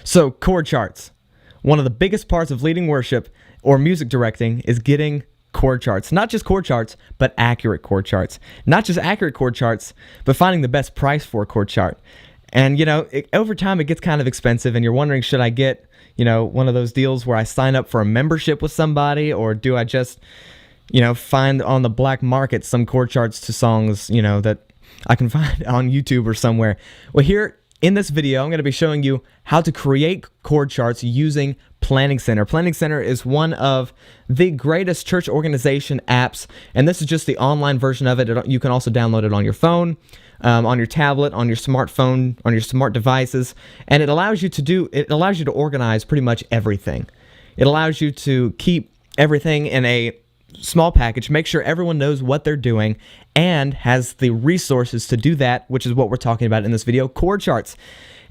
So, chord charts. One of the biggest parts of leading worship or music directing is getting chord charts. Not just chord charts, but accurate chord charts. Not just accurate chord charts, but finding the best price for a chord chart. And, over time it gets kind of expensive, and you're wondering, should I get, one of those deals where I sign up for a membership with somebody, or do I just, find on the black market some chord charts to songs, that I can find on YouTube or somewhere. Well, here in this video, I'm going to be showing you how to create chord charts using PlanningCenter. PlanningCenter is one of the greatest church organization apps, and this is just the online version of it. You can also download it on your phone, on your tablet, on your smartphone, on your smart devices, and it allows you to organize pretty much everything. It allows you to keep everything in a small package, make sure everyone knows what they're doing, and has the resources to do that, which is what we're talking about in this video, chord charts.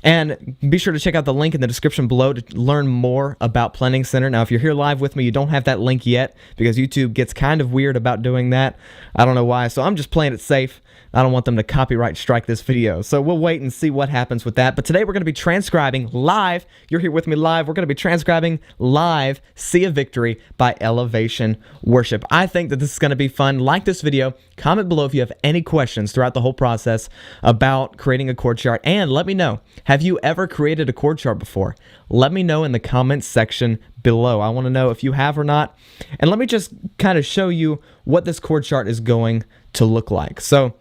And be sure to check out the link in the description below to learn more about PlanningCenter. Now, if you're here live with me, you don't have that link yet because YouTube gets kind of weird about doing that. I don't know why, so I'm just playing it safe. I don't want them to copyright strike this video. So we'll wait and see what happens with that. But today we're going to be transcribing live. You're here with me live. We're going to be transcribing live Sea of Victory by Elevation Worship. I think that this is going to be fun. Like this video. Comment below if you have any questions throughout the whole process about creating a chord chart. And let me know, have you ever created a chord chart before? Let me know in the comments section below. I want to know if you have or not. And let me just kind of show you what this chord chart is going to look like. So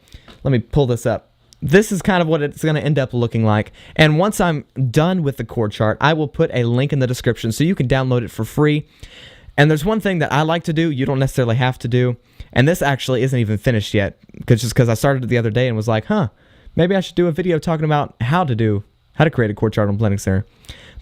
let me pull this up. This is kind of what it's going to end up looking like. And once I'm done with the chord chart, I will put a link in the description so you can download it for free. And there's one thing that I like to do, you don't necessarily have to do, and this actually isn't even finished yet, because I started it the other day and was like, maybe I should do a video talking about how to create a chord chart on PlanningCenter.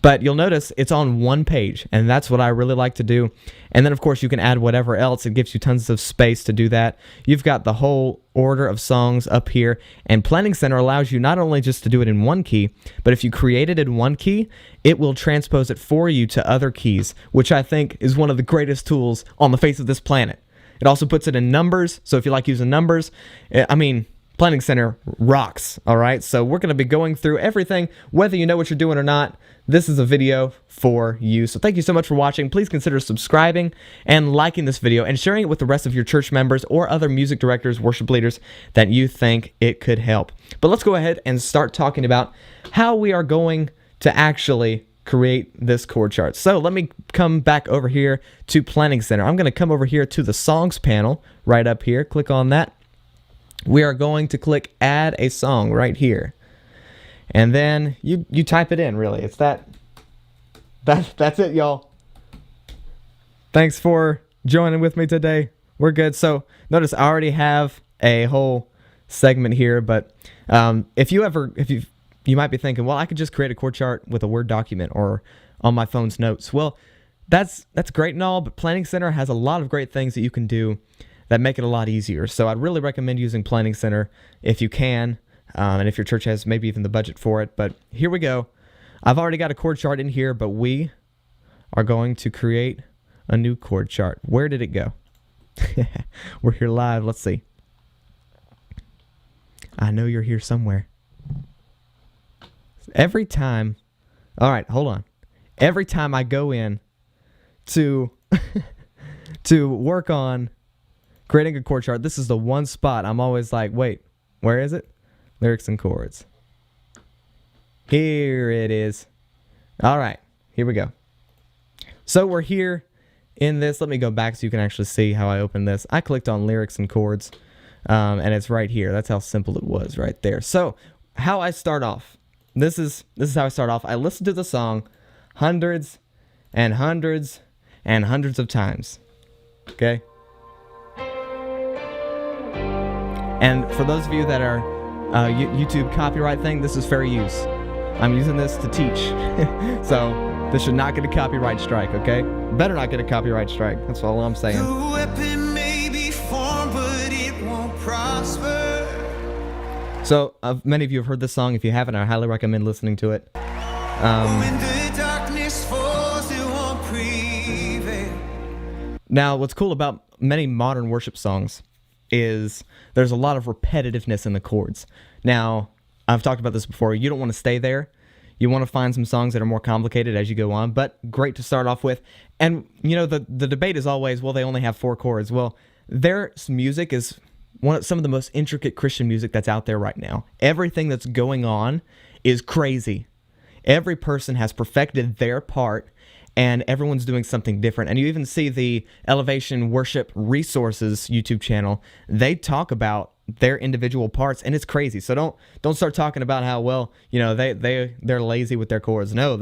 But you'll notice it's on one page, and that's what I really like to do. And then, of course, you can add whatever else. It gives you tons of space to do that. You've got the whole order of songs up here, and PlanningCenter allows you not only just to do it in one key, but if you create it in one key, it will transpose it for you to other keys, which I think is one of the greatest tools on the face of this planet. It also puts it in numbers, so if you like using numbers, PlanningCenter rocks, all right? So we're going to be going through everything, whether you know what you're doing or not. This is a video for you. So thank you so much for watching. Please consider subscribing and liking this video and sharing it with the rest of your church members or other music directors, worship leaders that you think it could help. But let's go ahead and start talking about how we are going to actually create this chord chart. So let me come back over here to PlanningCenter. I'm going to come over here to the songs panel right up here. Click on that. We are going to click add a song right here. And then you type it in, really. It's that's it, y'all. Thanks for joining with me today. We're good. So notice I already have a whole segment here, but you might be thinking, well, I could just create a chord chart with a Word document or on my phone's notes. Well, that's great and all, but PlanningCenter has a lot of great things that you can do that make it a lot easier. So I'd really recommend using PlanningCenter if you can, and if your church has maybe even the budget for it. But here we go. I've already got a chord chart in here, but we are going to create a new chord chart. Where did it go? We're here live. Let's see. I know you're here somewhere. Every time, all right, hold on. Every time I go in to work on creating a chord chart, this is the one spot I'm always like, wait, where is it? Lyrics and chords. Here it is. All right, here we go. So we're here in this. Let me go back so you can actually see how I opened this. I clicked on lyrics and chords, and it's right here. That's how simple it was right there. So how I start off. This is how I start off. I listen to the song hundreds and hundreds and hundreds of times. Okay? And for those of you that are YouTube copyright thing, this is fair use. I'm using this to teach. So this should not get a copyright strike, okay? Better not get a copyright strike. That's all I'm saying. The weapon may be formed, but it won't prosper. So many of you have heard this song. If you haven't, I highly recommend listening to it. When the darkness falls, it won't prevail. Now, what's cool about many modern worship songs is there's a lot of repetitiveness in the chords. Now, I've talked about this before. You don't want to stay there. You want to find some songs that are more complicated as you go on, but great to start off with. And, you know, the debate is always, well, they only have 4 chords. Well, their music is some of the most intricate Christian music that's out there right now. Everything that's going on is crazy. Every person has perfected their part, and everyone's doing something different. And you even see the Elevation Worship Resources YouTube channel. They talk about their individual parts, and it's crazy. So don't start talking about how, well, you know, they're lazy with their chords. No,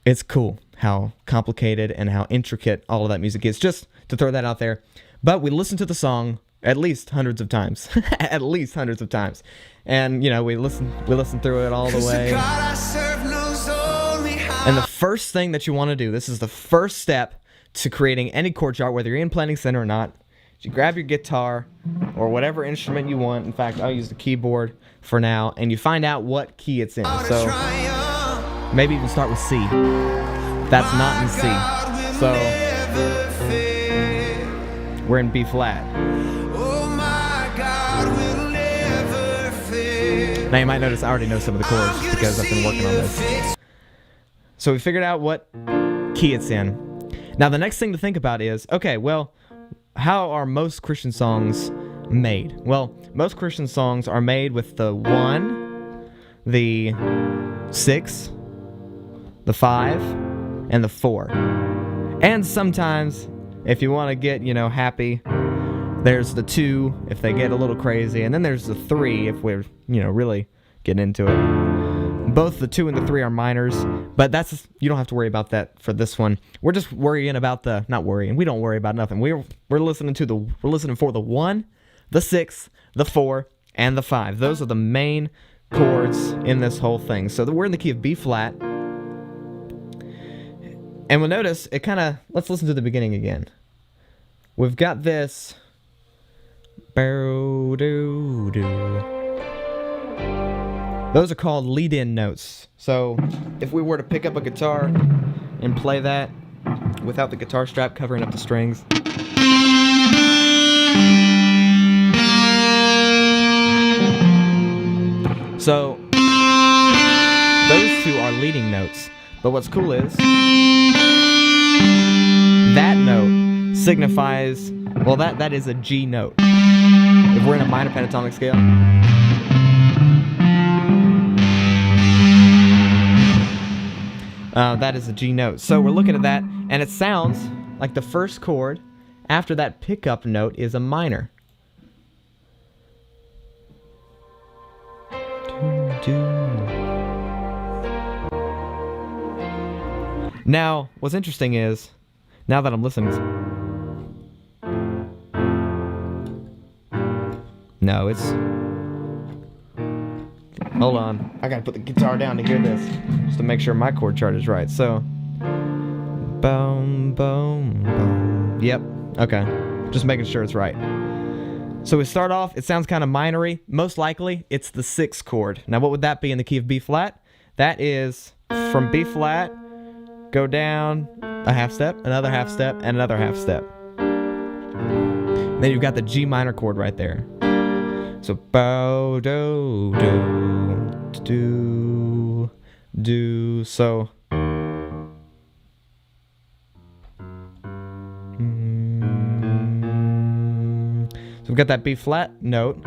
it's cool how complicated and how intricate all of that music is. Just to throw that out there. But we listened to the song at least hundreds of times. At least hundreds of times. And, you know, we listened through it all the way. And the first thing that you want to do, this is the first step to creating any chord chart, whether you're in Planningcenter or not, is you grab your guitar or whatever instrument you want. In fact, I'll use the keyboard for now, and you find out what key it's in. So maybe even start with C. That's not in C. So we're in B flat. Now you might notice I already know some of the chords because I've been working on this. So we figured out what key it's in. Now the next thing to think about is, okay, well, how are most Christian songs made? Well, most Christian songs are made with the 1, the 6, the 5, and the 4. And sometimes, if you want to get, you know, happy, there's the 2 if they get a little crazy, and then there's the 3 if we're, you know, really getting into it. Both the 2 and the 3 are minors, but you don't have to worry about that for this one. We're just worrying about not worrying. We don't worry about nothing. We're listening for the 1, the 6, the 4, and the 5. Those are the main chords in this whole thing. So we're in the key of B flat. And we'll notice it let's listen to the beginning again. We've got this. Those are called lead-in notes. So if we were to pick up a guitar and play that without the guitar strap covering up the strings. So those 2 are leading notes. But what's cool is that note signifies, well, that is a G note. If we're in a minor pentatonic scale, that is a G note. So we're looking at that, and it sounds like the first chord after that pickup note is a minor. Now, what's interesting is, now that I'm listening, no, it's, hold on, I gotta put the guitar down to hear this, just to make sure my chord chart is right. So, boom, boom, boom. Yep, okay, just making sure it's right. So we start off, it sounds kind of minory. Most likely, it's the 6th chord. Now, what would that be in the key of B flat? That is from B flat, go down a half step, another half step, and another half step. Then you've got the G minor chord right there. So bow, do, do, do, do. So we've got that B flat note,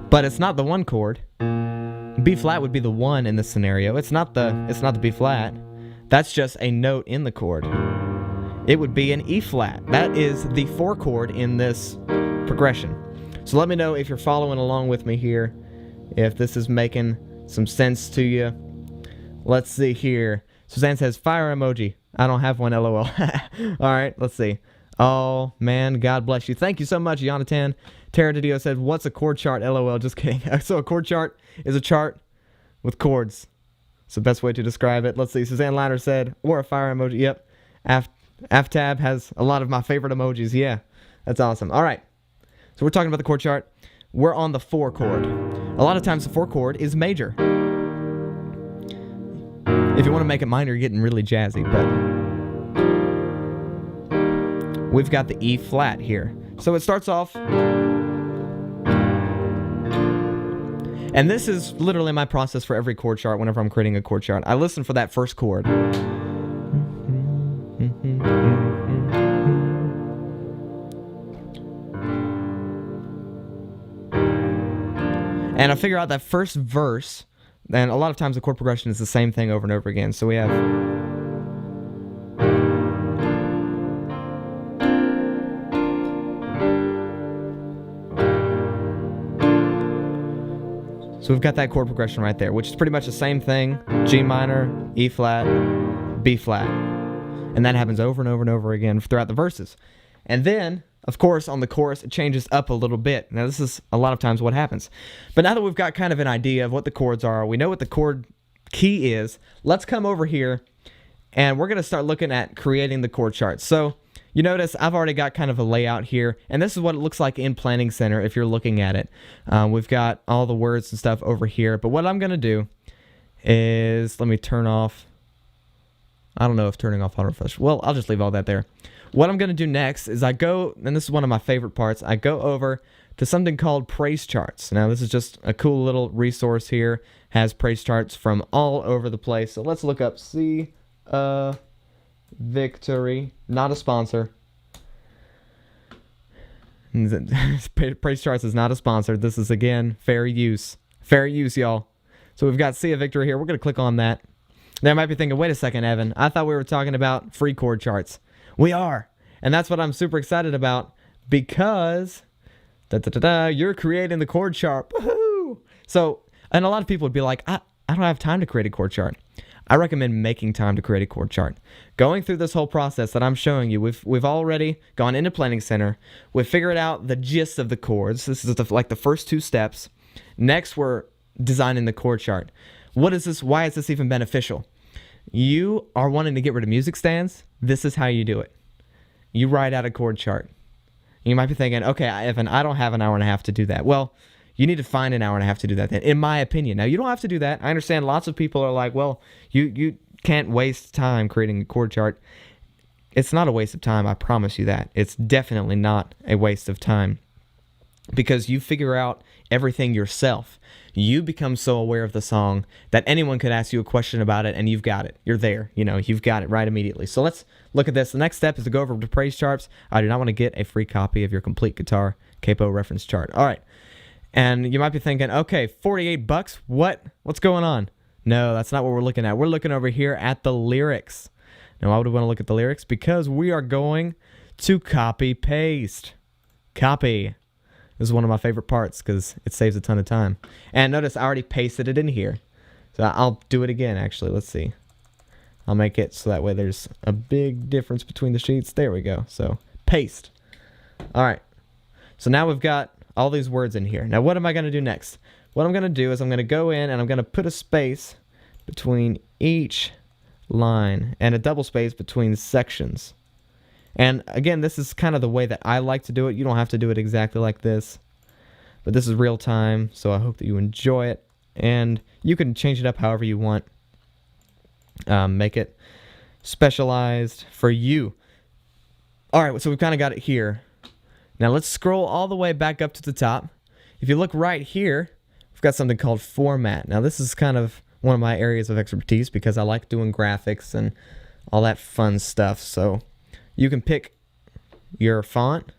but it's not the 1 chord. B flat would be the 1 in this scenario. It's not the B flat. That's just a note in the chord. It would be an E flat. That is the 4 chord in this progression. So let me know if you're following along with me here, if this is making some sense to you. Let's see here. Suzanne says, fire emoji. I don't have one, LOL. All right, let's see. Oh, man, God bless you. Thank you so much, Jonathan. Tara Didio said, what's a chord chart? LOL, just kidding. So a chord chart is a chart with chords. It's the best way to describe it. Let's see. Suzanne Liner said, or a fire emoji. Yep. AfTab has a lot of my favorite emojis. Yeah, that's awesome. All right. So we're talking about the chord chart. We're on the 4 chord. A lot of times the 4 chord is major. If you want to make it minor, you're getting really jazzy, but we've got the E flat here. So it starts off, and And this is literally my process for every chord chart whenever I'm creating a chord chart. I listen for that first chord. And I figure out that first verse, and a lot of times the chord progression is the same thing over and over again. So we have... So we've got that chord progression right there, which is pretty much the same thing. G minor, E flat, B flat. And that happens over and over and over again throughout the verses. And then, of course, on the chorus, it changes up a little bit. Now, this is a lot of times what happens. But now that we've got kind of an idea of what the chords are, we know what the chord key is, let's come over here, and we're going to start looking at creating the chord chart. So you notice I've already got kind of a layout here, and this is what it looks like in Planning Center if you're looking at it. We've got all the words and stuff over here, but what I'm going to do is, let me turn off, I don't know if turning off auto refresh, well, I'll just leave all that there. What I'm going to do next is I go, and this is one of my favorite parts, I go over to something called praise charts. Now this is just a cool little resource here, has praise charts from all over the place. So let's look up C Victory, not a sponsor. Praise charts is not a sponsor. This is, again, fair use. Fair use, y'all. So we've got See a Victory here. We're going to click on that. Now, I might be thinking, wait a second, Evan. I thought we were talking about free chord charts. We are. And that's what I'm super excited about because you're creating the chord chart. Woohoo! So, and a lot of people would be like, I don't have time to create a chord chart. I recommend making time to create a chord chart. Going through this whole process that I'm showing you, we've already gone into Planning Center. We've figured out the gist of the chords. This is like the first two steps. Next, we're designing the chord chart. What is this? Why is this even beneficial? You are wanting to get rid of music stands. This is how you do it. You write out a chord chart. You might be thinking, okay, Evan, I don't have an hour and a half to do that. Well, you need to find an hour and a half to do that then, in my opinion. Now, you don't have to do that. I understand lots of people are like, well, you can't waste time creating a chord chart. It's not a waste of time, I promise you that. It's definitely not a waste of time because you figure out everything yourself. You become so aware of the song that anyone could ask you a question about it and you've got it. You're there. You've got it right immediately. So let's look at this. The next step is to go over to praise charts. I do not want to get a free copy of your complete guitar capo reference chart. All right. And you might be thinking, okay, $48, what's going on? No, that's not what we're looking at. We're looking over here at the lyrics. Now, why would we want to look at the lyrics? Because we are going to copy paste. Copy. This is one of my favorite parts because it saves a ton of time. And notice I already pasted it in here. So I'll do it again, actually. Let's see. I'll make it so that way there's a big difference between the sheets. There we go. So paste. All right. So now we've got all these words in here. Now, what am I going to do next? What I'm going to do is I'm going to go in and I'm going to put a space between each line and a double space between sections. And again, this is kind of the way that I like to do it. You don't have to do it exactly like this, but this is real time, so I hope that you enjoy it. And you can change it up however you want. Make it specialized for you. All right, so we've kind of got it here. Now let's scroll all the way back up to the top. If you look right here, we've got something called format. Now this is kind of one of my areas of expertise because I like doing graphics and all that fun stuff. So you can pick your font,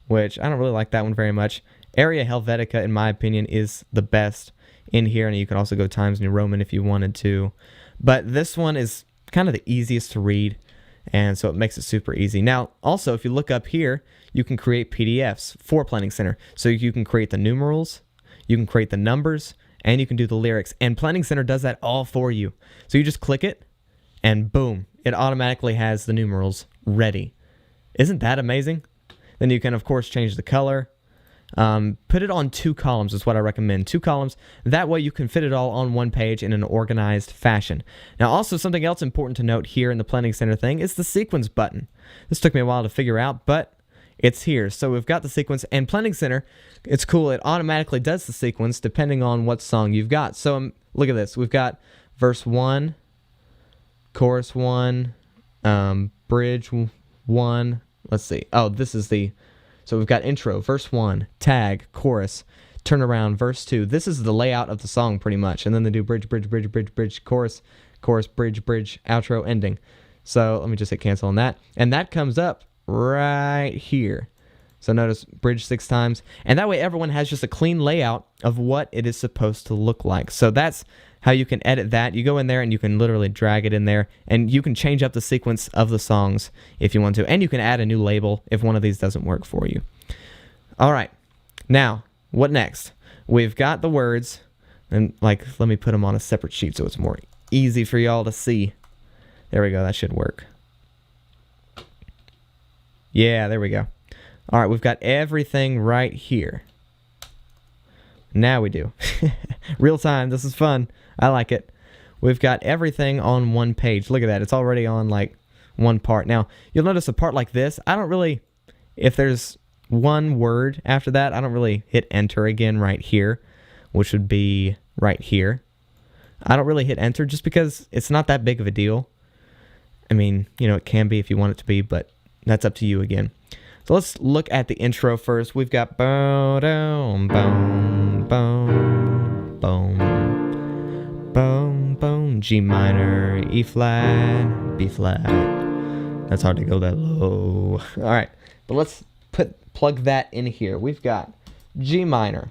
which I don't really like that one very much. Arial Helvetica, in my opinion, is the best in here, and you can also go Times New Roman if you wanted to. But this one is kind of the easiest to read, and so it makes it super easy. Now, also, if you look up here, you can create PDFs for Planning Center. So you can create the numerals, you can create the numbers, and you can do the lyrics. And Planning Center does that all for you. So you just click it, and boom, it automatically has the numerals ready. Isn't that amazing? Then you can, of course, change the color. Put it on 2 columns is what I recommend. 2 columns. That way you can fit it all on one page in an organized fashion. Now, also something else important to note here in the Planning Center thing is the sequence button. This took me a while to figure out, but it's here. So we've got the sequence, and Planning Center, it's cool. It automatically does the sequence depending on what song you've got. So look at this. We've got verse 1, chorus 1, bridge 1. Let's see. Oh, this is the... So we've got intro, verse 1, tag, chorus, turn around, verse 2. This is the layout of the song pretty much. And then they do bridge, bridge, bridge, bridge, bridge, chorus, chorus, bridge, bridge, outro, ending. So let me just hit cancel on that. And that comes up right here. So notice bridge 6 times. And that way everyone has just a clean layout of what it is supposed to look like. So that's how you can edit that. You go in there and you can literally drag it in there. And you can change up the sequence of the songs if you want to. And you can add a new label if one of these doesn't work for you. All right. Now, what next? We've got the words. And let me put them on a separate sheet so it's more easy for y'all to see. There we go. That should work. Yeah, there we go. All right, we've got everything right here. Now we do. Real time. This is fun. I like it. We've got everything on one page. Look at that. It's already on one part. Now, you'll notice a part like this. I don't really, if there's one word after that, I don't really hit enter again right here, which would be right here. I don't really hit enter just because it's not that big of a deal. I mean, it can be if you want it to be, but that's up to you again. So let's look at the intro first. We've got boom, boom, boom, boom, boom, boom, G minor, E flat, B flat. That's hard to go that low. All right, but let's plug that in here. We've got G minor.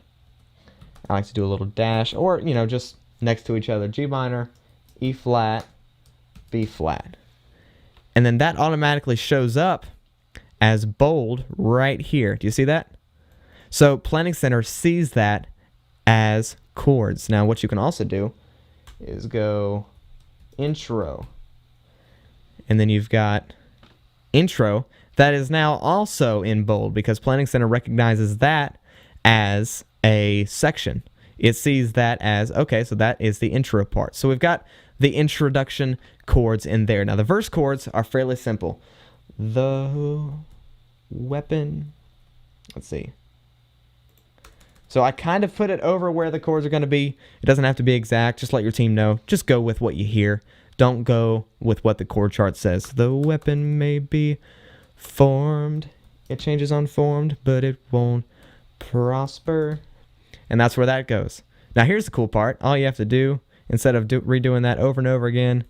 I like to do a little dash, or just next to each other. G minor, E flat, B flat, and then that automatically shows up as bold right here. Do you see that? So Planning Center sees that as chords. Now what you can also do is go intro. And then you've got intro. That is now also in bold because Planning Center recognizes that as a section. It sees that as, okay, so that is the intro part. So we've got the introduction chords in there. Now the verse chords are fairly simple. The weapon, let's see. So I kind of put it over where the chords are going to be. It doesn't have to be exact. Just let your team know. Just go with what you hear. Don't go with what the chord chart says. The weapon may be formed. It changes on formed, but it won't prosper. And that's where that goes. Now here's the cool part. All you have to do, instead of redoing that over and over again,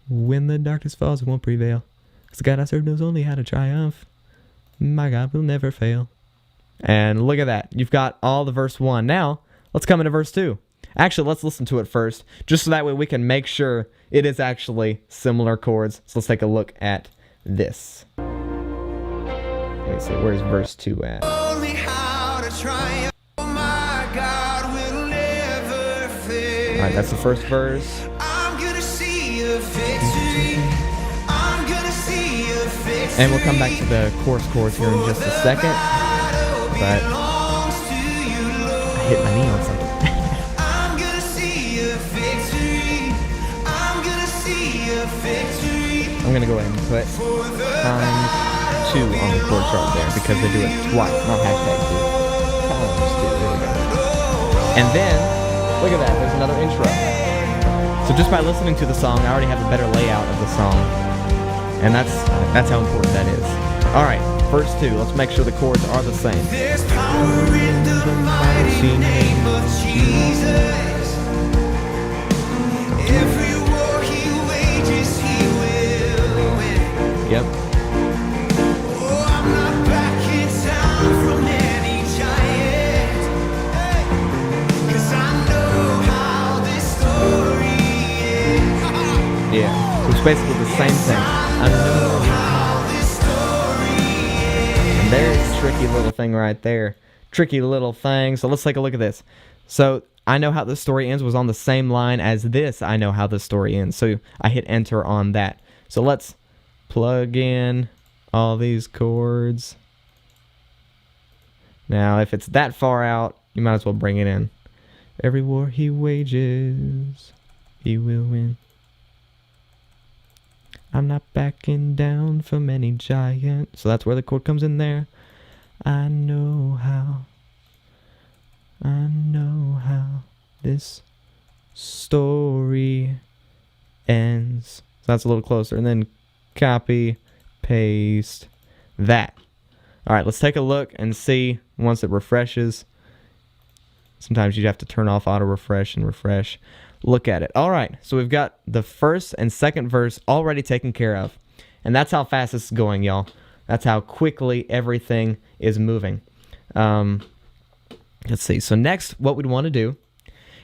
when the darkness falls, it won't prevail. Because the God I serve knows only how to triumph. My God will never fail. And look at that. You've got all the verse 1. Now, let's come into verse 2. Actually, let's listen to it first, just so that way we can make sure it is actually similar chords. So let's take a look at this. Let me see, where's verse 2 at? Only how to triumph. Oh my God will never fail. All right, that's the first verse. I'm gonna see a victory. I'm gonna see a victory. And we'll come back to the chorus chords here in just a second. But I hit my knee on something. I'm gonna see a victory. I'm gonna see a victory. I'm going to go ahead and put times 2 on the chord chart there because they do it twice, not hashtag 2. Times 2, there we go. And then, look at that, there's another intro. So just by listening to the song, I already have a better layout of the song. And that's how important that is. All right, verse 2. Let's make sure the chords are the same. There's power in the mighty name of Jesus. Every war he wages, he will win. Yep. Oh, I'm not backing down from any giant. Hey, 'cause I know how this story ends. Yeah. So it's basically the same thing. I know. There's a tricky little thing right there. Tricky little thing. So let's take a look at this. So I know how the story ends was on the same line as this. I know how the story ends. So I hit enter on that. So let's plug in all these chords. Now, if it's that far out, you might as well bring it in. Every war he wages, he will win. I'm not backing down from any giant. So that's where the chord comes in there. I know how this story ends. So that's a little closer. And then copy, paste that. All right, let's take a look and see once it refreshes Sometimes you'd have to turn off auto refresh and refresh. Look at it. All right, so we've got the first and second verse already taken care of. And that's how fast this is going, y'all. That's how quickly everything is moving. Let's see. So next, what we'd want to do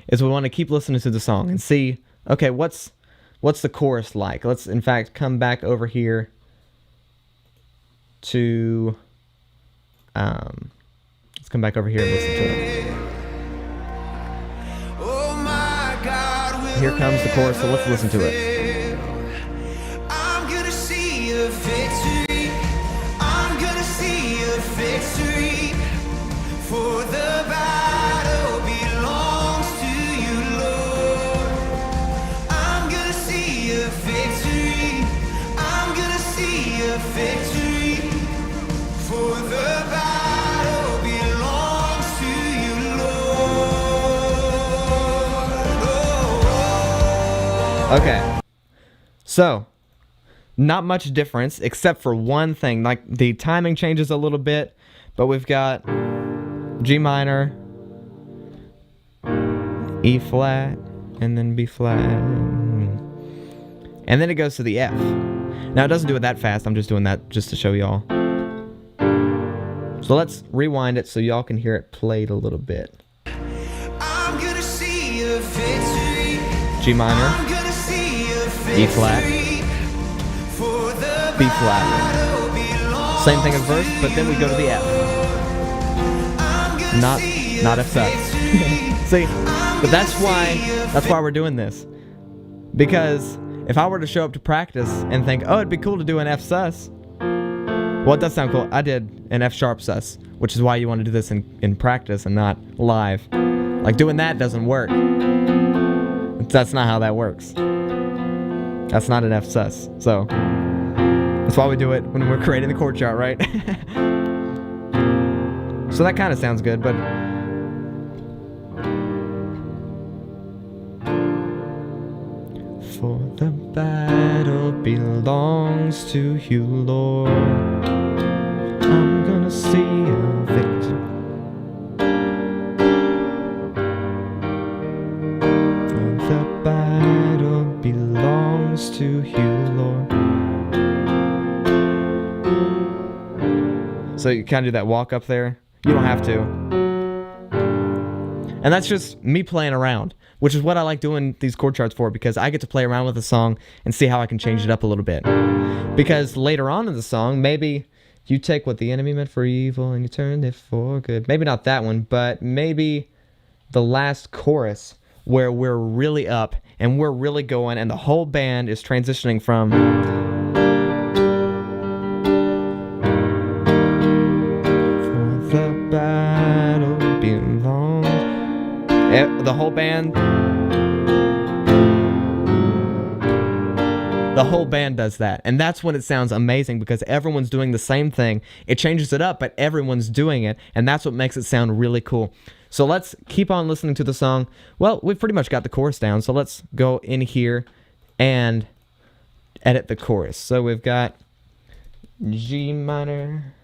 is we want to keep listening to the song and see, okay, what's the chorus like? Let's, in fact, come back over here to, let's come back over here and listen to it. Oh my God, will Here comes the chorus, so let's listen to it. I'm gonna see a victory. I'm gonna see a victory. For the battle belongs to you, Lord. I'm gonna see a victory. I'm gonna see a victory. For the battle belongs to you, Lord. Okay. So, not much difference except for one thing. Like, the timing changes a little bit, but we've got G minor, E flat, and then B flat. And then it goes to the F. Now, it doesn't do it that fast. I'm just doing that just to show y'all. So let's rewind it so y'all can hear it played a little bit. I'm gonna see a victory. G minor, I'm gonna see a victory. E flat, For the B flat. battle belongs Same thing as verse, but then we go to the F. Not F sus. See, but that's why we're doing this. Because if I were to show up to practice and think, oh, it'd be cool to do an F sus. Well, it does sound cool. I did an F sharp sus, which is why you want to do this in practice and not live. Like, doing that doesn't work. That's not how that works. That's not an F sus. So that's why we do it when we're creating the chord chart, right? So that kind of sounds good, but for the battle belongs to you, Lord. I'm gonna see a victory. For the battle belongs to you, Lord. So you kind of do that walk up there. You don't have to. And that's just me playing around, which is what I like doing these chord charts for, because I get to play around with the song and see how I can change it up a little bit. Because later on in the song, maybe you take what the enemy meant for evil and you turn it for good. Maybe not that one, but maybe the last chorus where we're really up and we're really going and the whole band is transitioning from battle belongs. The whole band does that, and that's when it sounds amazing, because everyone's doing the same thing. It changes it up, but everyone's doing it, and that's what makes it sound really cool. So let's keep on listening to the song. Well, we've pretty much got the chorus down, so let's go in here and edit the chorus. So we've got G minor,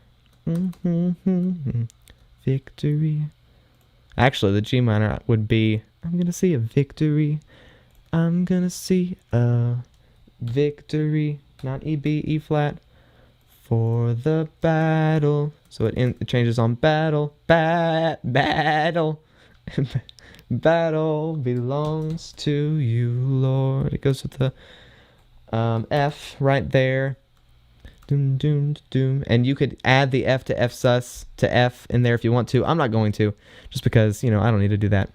victory. Actually, the G minor would be, I'm gonna see a victory. I'm gonna see a victory. Not E, B, E flat. For the battle. So it changes on battle. Battle. Battle belongs to you, Lord. It goes with the F right there. Doom, doom, doom. And you could add the F to F sus to F in there if you want to. I'm not going to, just because, I don't need to do that.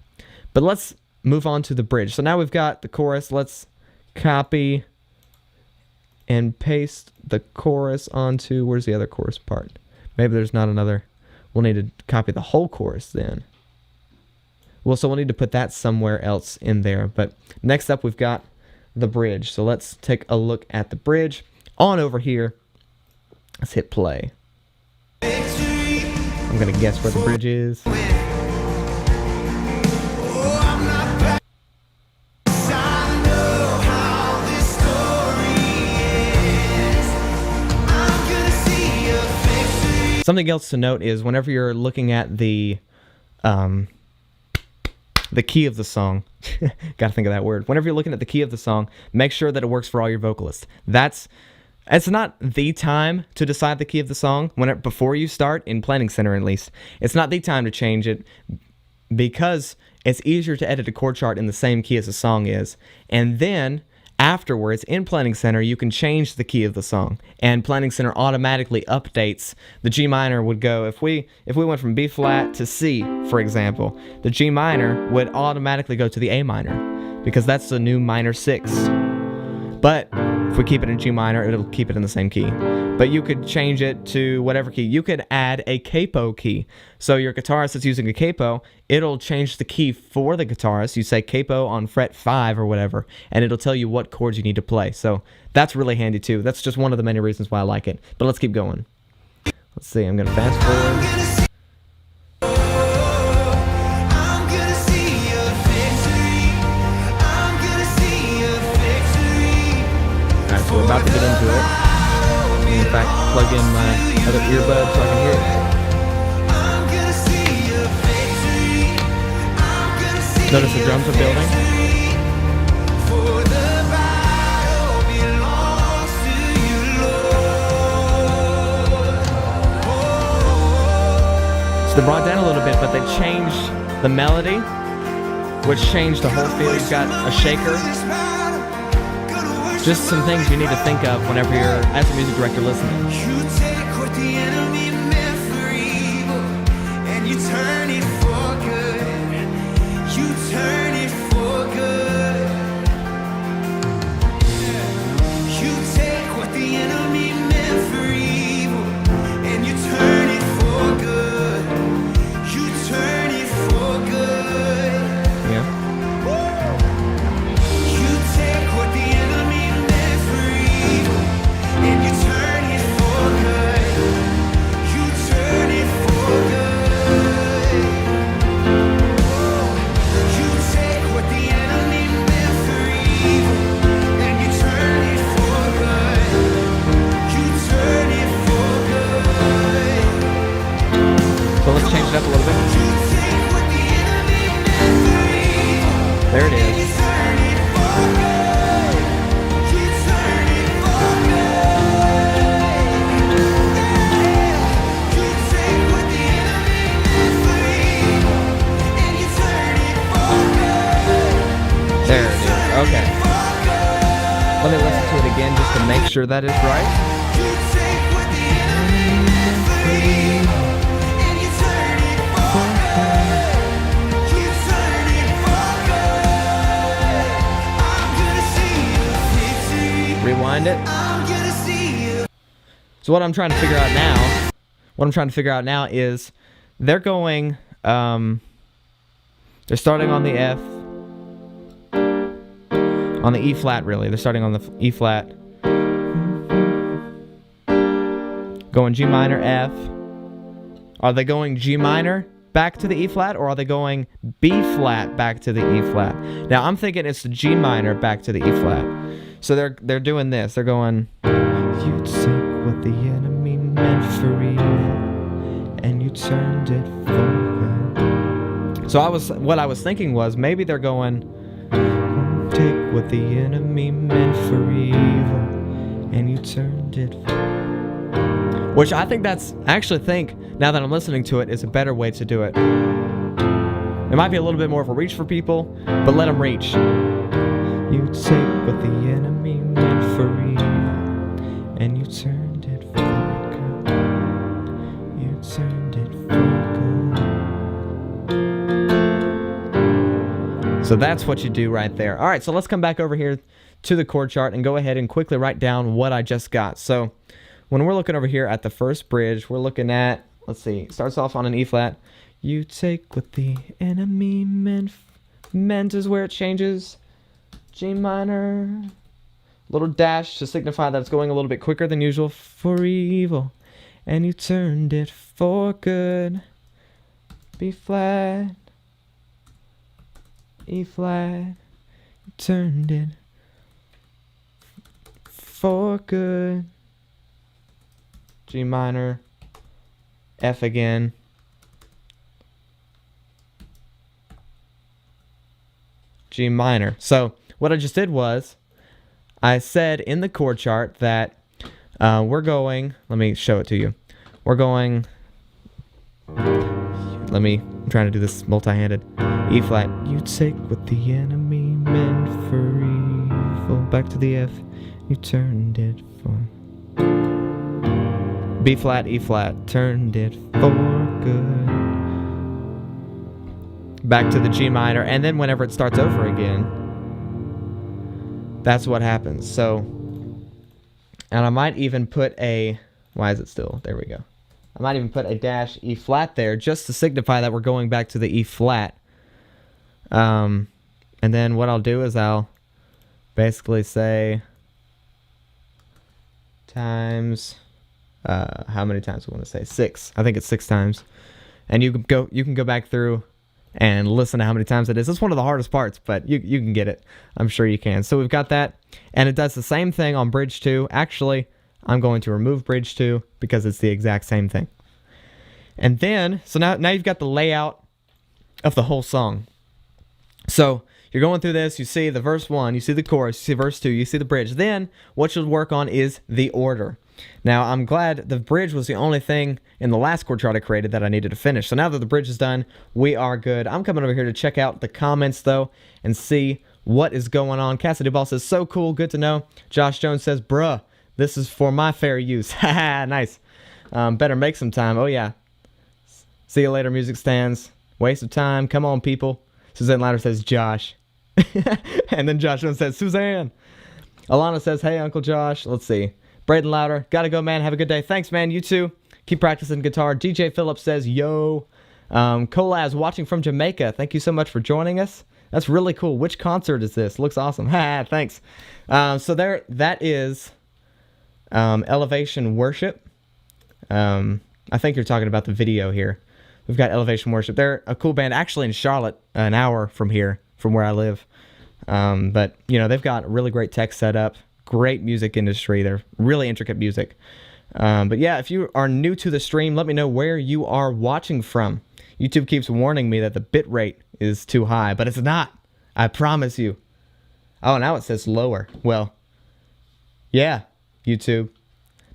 But let's move on to the bridge. So now we've got the chorus. Let's copy and paste the chorus onto, where's the other chorus part? Maybe there's not another. We'll need to copy the whole chorus then. Well, so we'll need to put that somewhere else in there. But next up, we've got the bridge. So let's take a look at the bridge. On over here. Let's hit play. I'm going to guess where the bridge is. Something else to note is whenever you're looking at the the key of the song. Gotta think of that word. Whenever you're looking at the key of the song, make sure that it works for all your vocalists. It's not the time to decide the key of the song before you start, in Planning Center at least. It's not the time to change it because it's easier to edit a chord chart in the same key as the song is. And then afterwards, in Planning Center, you can change the key of the song, and Planning Center automatically updates. The G minor would go, if we went from B flat to C, for example, the G minor would automatically go to the A minor because that's the new minor 6. But if we keep it in G minor, it'll keep it in the same key. But you could change it to whatever key. You could add a capo key. So your guitarist that's using a capo, it'll change the key for the guitarist. You say capo on fret 5 or whatever, and it'll tell you what chords you need to play. So that's really handy too. That's just one of the many reasons why I like it. But let's keep going. Let's see, I'm going to fast forward. So we're about to get into it. In fact, plug in my other earbud so I can hear it. Notice the drums are building. So they brought it down a little bit, but they changed the melody, which changed the whole feel. You've got a shaker. Just some things you need to think of whenever you're, as a music director, listening. You take what the enemy meant for evil, and you turn it for good. You turn it for good. You take what the enemy meant for evil, and you turn it for good. You turn it for good. Yeah. You take what the enemy meant for evil, and you turn it for good. You turn it for good. You take what the enemy meant for evil, and you turn it for good. You turn it for good. So let's change it up a little bit. You take what the enemy meant for evil, There it and you is. turn it for good. You turn it for good. You take what the enemy meant for evil, and you turn it for good. There it is. Okay. Let me listen to it again just to make sure that is right. You take what the enemy meant for evil, and you turn it for good. You turn it for good. I'm gonna see your victory. Rewind it. I'm gonna see you. So what I'm trying to figure out now is they're going, they're starting on the F, on the E flat really. They're starting on the E flat, going G minor, F. Are they going G minor back to the E flat, or are they going B flat back to the E flat? Now I'm thinking it's the G minor back to the E flat. So they're doing this. They're going, you took what the enemy meant for evil, and you turned it for good. So what I was thinking was maybe they're going, take what the enemy meant for evil, and you turned it for good. Which I think now that I'm listening to it, is a better way to do it. It might be a little bit more of a reach for people, but let them reach. You take what the enemy meant for evil, and you turned it for good. You turned it for good. So that's what you do right there. All right, so let's come back over here to the chord chart and go ahead and quickly write down what I just got. So when we're looking over here at the first bridge, we're looking at, let's see, it starts off on an E flat. You take what the enemy meant is where it changes. G minor, little dash to signify that it's going a little bit quicker than usual. For evil, and you turned it for good. B flat, E flat, you turned it for good. G minor, F again. G minor. So what I just did was I said in the chord chart that we're going, let me show it to you. We're going, I'm trying to do this multi-handed. E flat, you take what the enemy meant for evil. Back to the F, you turned it for B flat, E flat, turned it for good. Back to the G minor, and then whenever it starts over again, that's what happens. So, and I might even put a, why is it still, there we go. I might even put a dash E flat there just to signify that we're going back to the E flat. And then what I'll do is I'll basically say times, how many times do we want to say? 6. I think it's 6 times. And you can go back through and listen to how many times it is. It's one of the hardest parts, but you can get it. I'm sure you can. So we've got that. And it does the same thing on bridge 2. Actually, I'm going to remove bridge 2 because it's the exact same thing. And then, so now you've got the layout of the whole song. So you're going through this, you see the verse 1, you see the chorus, you see verse 2, you see the bridge. Then what you'll work on is the order. Now I'm glad the bridge was the only thing in the last chord chart I created that I needed to finish. So now that the bridge is done, we are good. I'm coming over here to check out the comments though and see what is going on. Cassidy Ball says, so cool, good to know. Josh Jones says, bruh, this is for my fair use. Haha, nice. Better make some time. Oh yeah. See you later, music stands. Waste of time. Come on, people. Suzanne Louder says, Josh. And then Josh Jones says, Suzanne. Alana says, hey, Uncle Josh. Let's see. Braden Louder, gotta go, man. Have a good day. Thanks, man. You too. Keep practicing guitar. DJ Phillips says, yo. Colaz, watching from Jamaica. Thank you so much for joining us. That's really cool. Which concert is this? Looks awesome. Ha, thanks. So there, that is Elevation Worship. I think you're talking about the video here. We've got Elevation Worship. They're a cool band, actually in Charlotte, an hour from here, from where I live. But, you know, they've got really great tech setup, great music industry. They're really intricate music. But yeah, if you are new to the stream, let me know where you are watching from. YouTube keeps warning me that the bit rate is too high, but it's not. I promise you. Oh, now it says lower. Well, yeah, YouTube.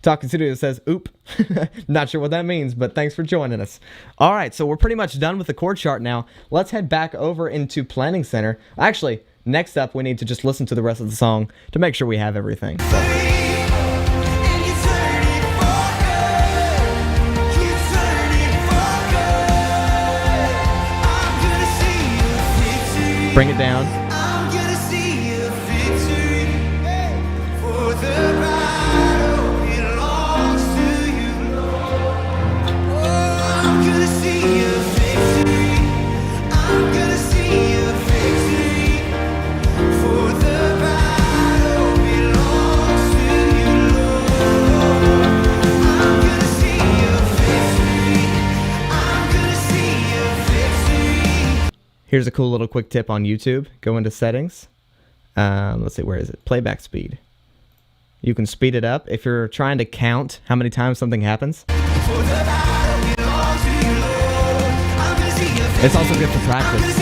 Talking Studio says, oop. Not sure what that means, but thanks for joining us. All right, so we're pretty much done with the chord chart now. Let's head back over into Planning Center. Actually, next up, we need to just listen to the rest of the song to make sure we have everything. So. Bring it down. I'm gonna see a victory, for the battle belongs to you, Lord. Oh, I'm gonna see a victory. I'm gonna see a victory, for the battle belongs to you, Lord. I'm gonna see a victory. I'm gonna see a victory. Here's a cool little quick tip on YouTube. Go into settings. Let's see, where is it? Playback speed. You can speed it up if you're trying to count how many times something happens. It's also good for practice.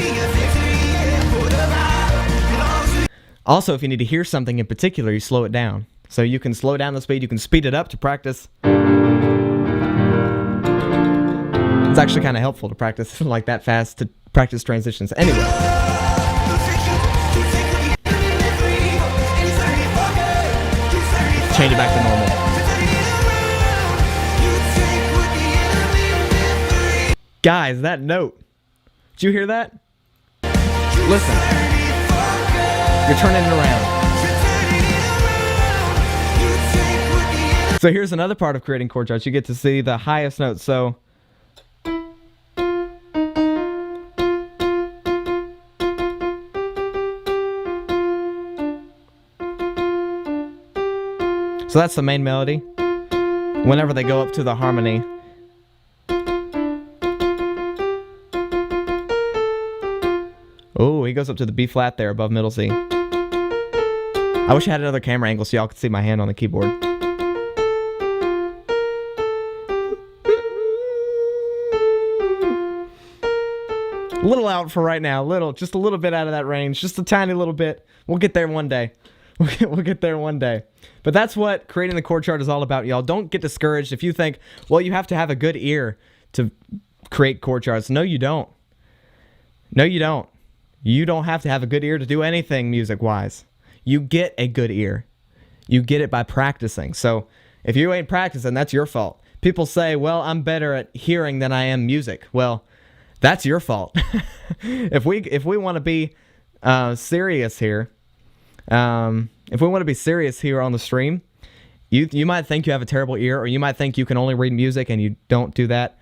Also, if you need to hear something in particular, you slow it down. So you can slow down the speed, you can speed it up to practice. It's actually kind of helpful to practice like that fast to practice transitions. Anyway. Change it back to normal. Guys, that note. Did you hear that? Listen. You're turning it around. So here's another part of creating chord charts. You get to see the highest notes. So that's the main melody. Whenever they go up to the harmony. Oh, he goes up to the B flat there above middle C. I wish I had another camera angle so y'all could see my hand on the keyboard. A little out for right now. Just a little bit out of that range. Just a tiny little bit. We'll get there one day. We'll get there one day. But that's what creating the chord chart is all about, y'all. Don't get discouraged if you think, well, you have to have a good ear to create chord charts. No, you don't. No, you don't. You don't have to have a good ear to do anything music-wise. You get a good ear. You get it by practicing. So if you ain't practicing, that's your fault. People say, well, I'm better at hearing than I am music. Well, that's your fault. If we want to be serious here, if we want to be serious here on the stream, you might think you have a terrible ear, or you might think you can only read music and you don't do that.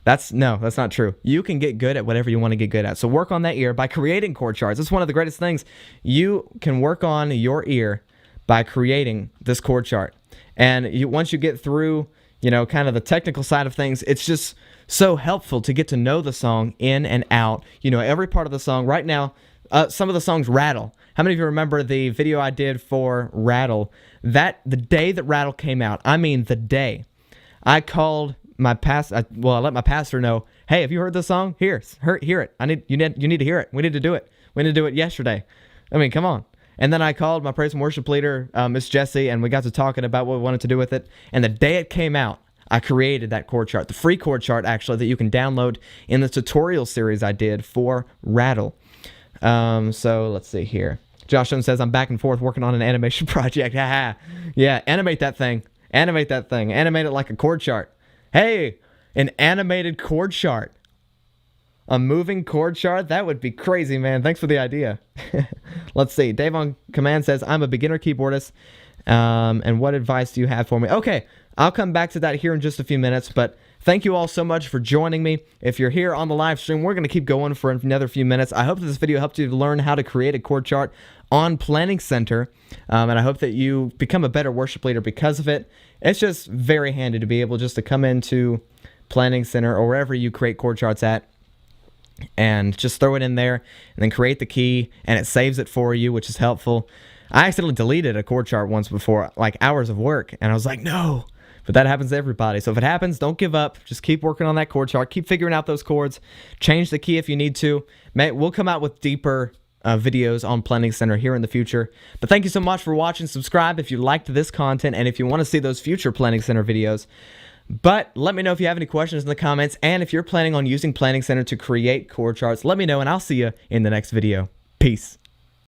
That's not true. You can get good at whatever you want to get good at. So work on that ear by creating chord charts. It's one of the greatest things. You can work on your ear by creating this chord chart. And once you get through, kind of the technical side of things, it's just so helpful to get to know the song in and out. Every part of the song. Right now, some of the songs rattle. How many of you remember the video I did for Rattle? The day that Rattle came out, I mean the day, I called my I let my pastor know, hey, have you heard this song? Hear it. You need to hear it. We need to do it. We need to do it yesterday. I mean, come on. And then I called my praise and worship leader, Miss Jessie, and we got to talking about what we wanted to do with it. And the day it came out, I created that chord chart, the free chord chart, actually, that you can download in the tutorial series I did for Rattle. So let's see here. Josh says, I'm back and forth working on an animation project. Yeah, animate that thing. Animate that thing. Animate it like a chord chart. Hey, an animated chord chart. A moving chord chart? That would be crazy, man. Thanks for the idea. Let's see. Dave on Command says, I'm a beginner keyboardist. And what advice do you have for me? Okay, I'll come back to that here in just a few minutes, but thank you all so much for joining me. If you're here on the live stream, we're going to keep going for another few minutes. I hope that this video helped you to learn how to create a chord chart on Planning Center, and I hope that you become a better worship leader because of it. It's just very handy to be able just to come into Planning Center or wherever you create chord charts at, and just throw it in there and then create the key, and it saves it for you, which is helpful. I accidentally deleted a chord chart once before, like hours of work, and I was like, no. But that happens to everybody. So if it happens, don't give up. Just keep working on that chord chart. Keep figuring out those chords. Change the key if you need to. We'll come out with deeper videos on Planning Center here in the future. But thank you so much for watching. Subscribe if you liked this content and if you want to see those future Planning Center videos. But let me know if you have any questions in the comments, and if you're planning on using Planning Center to create chord charts, let me know, and I'll see you in the next video. Peace.